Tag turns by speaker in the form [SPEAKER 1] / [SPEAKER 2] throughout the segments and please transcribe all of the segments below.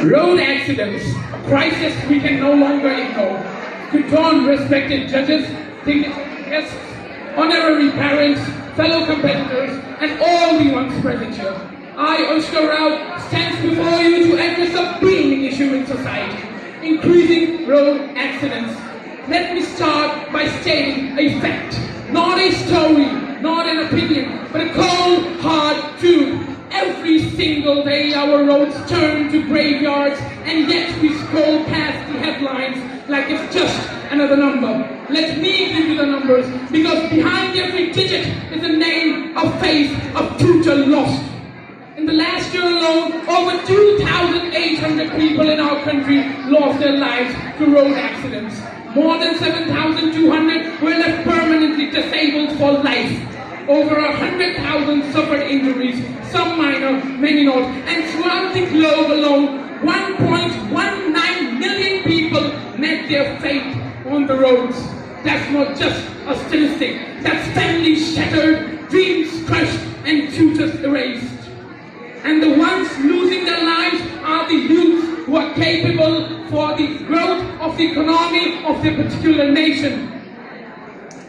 [SPEAKER 1] Road accidents, a crisis we can no longer ignore. To turn respected judges, dignitaries, guests, honorary parents, fellow competitors, and all the ones present here, I, Abishkar Raut, stands before you to address a beaming issue in society: increasing road accidents. Let me start by stating a fact, not a story, not an opinion, but a cold, hard truth. Every single day our roads turn to graveyards, and yet we scroll past the headlines like it's just another number. Let me give you the numbers, because behind every digit is a name, a face, a future lost. In the last year alone, over 2,800 people in our country lost their lives to road accidents. More than 7,200 were left permanently disabled for life. Over 100,000 suffered injuries, some minor, many not, and throughout the globe alone, 1.19 million people met their fate on the roads. That's not just a statistic, that's families shattered, dreams crushed, and futures erased. And the ones losing their lives are the youth who are capable for the growth of the economy of their particular nation.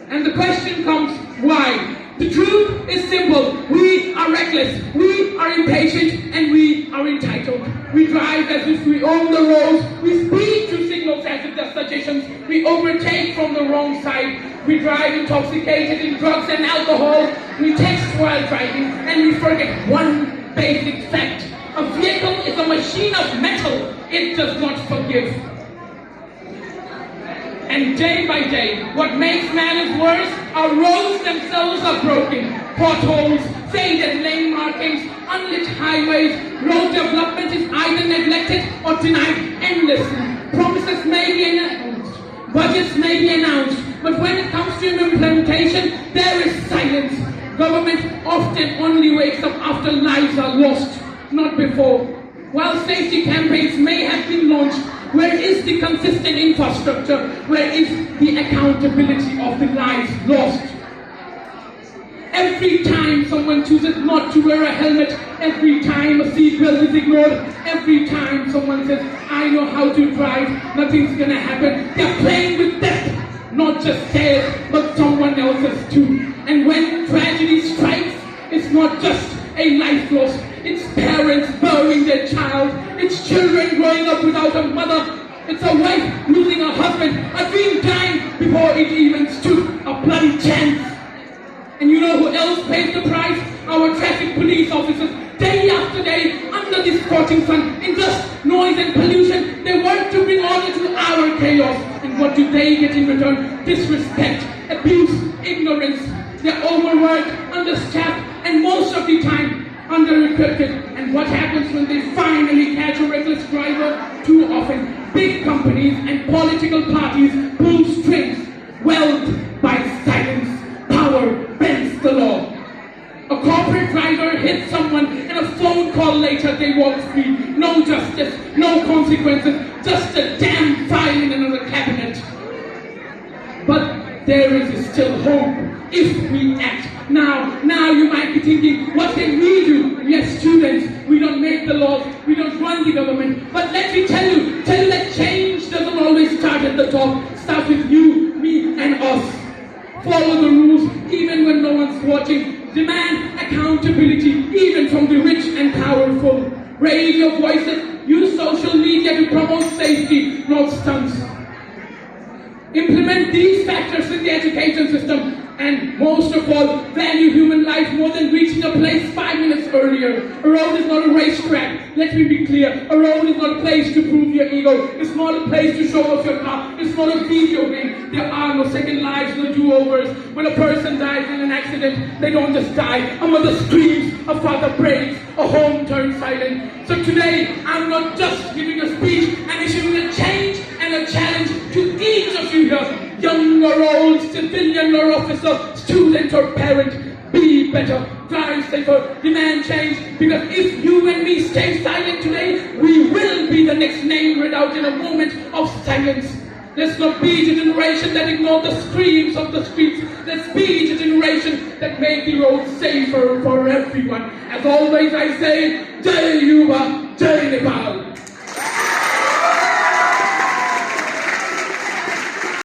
[SPEAKER 1] And the question comes, why? The truth is simple. We are reckless, we are impatient, and we are entitled. We drive as if we own the roads, we speed through signals as if they're suggestions, we overtake from the wrong side, we drive intoxicated in drugs and alcohol, we text while driving, and we forget one basic fact: a vehicle is a machine of metal, it does not forgive. And day by day, what makes matters worse, our roads themselves are broken. Potholes, faded lane markings, unlit highways, road development is either neglected or denied endlessly. Promises may be announced, budgets may be announced, but when it comes to implementation, there is silence. Government often only wakes up after lives are lost, not before. While safety campaigns may have been launched, where is the consistent infrastructure? Where is the accountability of the lives lost? Every time someone chooses not to wear a helmet, every time a seatbelt is ignored, every time someone says, I know how to drive, nothing's gonna happen, they're playing with death, not just theirs, but someone else's too. And when tragedy strikes, it's not just a life lost, it's parents burying their child, it's children growing up without a mother, it's a wife losing a husband, a dream dying before it even stood a bloody chance. And you know who else pays the price? Our traffic police officers, day after day, under the scorching sun, in dust, noise and pollution, they work to bring order to our chaos. And what do they get in return? Disrespect, abuse, ignorance. They're overworked, understaffed, and most of the time, under-equipped. And what happens when they finally catch a reckless driver? Too often, big companies and political parties pull strings. Wealth by silence, power bends the law. A corporate driver hits someone and a phone call later they walk free. No justice, no consequences, just a damn file in another cabinet. But there is still hope if we act. Now you might be thinking, what can we do? We are students, we don't make the laws, we don't run the government. But let me tell you that change doesn't always start at the top. It starts with you, me, and us. Follow the rules even when no one's watching. Demand accountability even from the rich and powerful. Raise your voices, use social media to promote safety, not stunts. Implement these factors in the education system, and most of all, value human life more than reaching a place 5 minutes earlier. A road is not a racetrack. Let me be clear. A road is not a place to prove your ego. It's not a place to show off your car. It's not a video game. There are no second lives, no do-overs. When a person dies in an accident, they don't just die. A mother screams, a father prays, a home turns silent. So today, I'm not just giving a speech, I'm issuing a change and a challenge to each of you here. Young or old, civilian or officer, student or parent, be better, drive safer, demand change, because if you and me stay silent today, we will be the next name read out in a moment of silence. Let's not be the generation that ignore the screams of the streets. Let's be the generation that make the roads safer for everyone. As always I say, Jai Yuva, Jai Nepal.